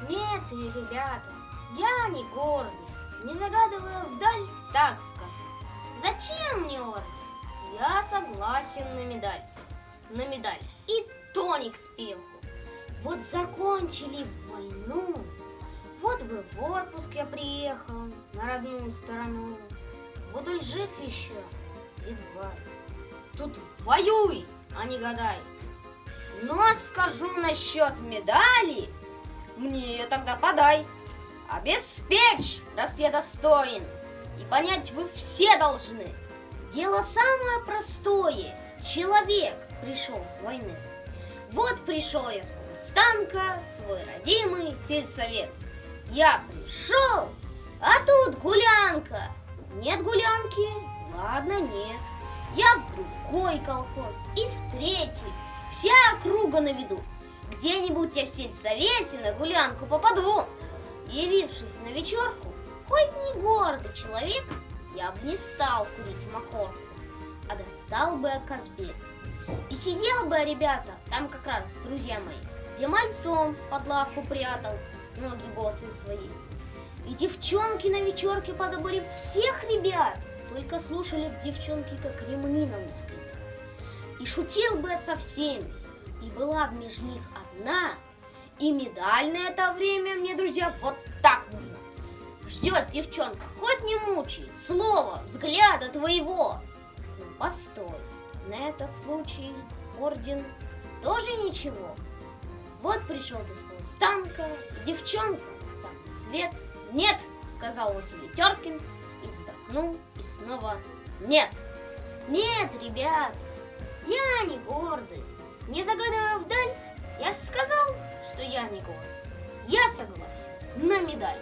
Нет, ребята, я не гордый, не загадывая вдаль, так скажу. Зачем мне орден? Я согласен на медаль. На медаль. И то не к спеху. Вот закончили б войну, вот бы в отпуск я приехал на родную сторону. Буду ли жив еще? Едва. Тут воюй, а не гадай. Но скажу насчет медали, мне ее тогда подай. Обеспечь, раз я достоин. И понять вы все должны. Дело самое простое. Человек пришел с войны. Вот пришел я с полустанка, свой родимый сельсовет. Я пришел, а тут гулянка. Нет гулянки? Ладно, нет. Я в другой колхоз и в третий. Вся округа на виду. Где-нибудь я в сельсовете на гулянку попаду. Явившись на вечерку, хоть не гордый человек, я бы не стал курить махорку, а достал бы оказбек. И сидел бы, ребята, там как раз, друзья мои, где мальцом под лавку прятал ноги босые свои. И девчонки на вечерке позабыли всех ребят, только слушали б девчонки, как ремни на мне скрипят. И шутил бы я со всеми, и была бы между них одна, и медаль на это время мне, друзья, вот так нужна. Ждет девчонка, хоть не мучай, слова, взгляда твоего. Ну, постой, на этот случай орден тоже ничего. Вот пришел ты с полустанка, девчонка, самый цвет. Нет, сказал Василий Теркин, и вздохнул, и снова нет. Нет, ребят, я не гордый, не загадывая вдаль, я ж сказал, что я не гордый. Я согласен на медаль.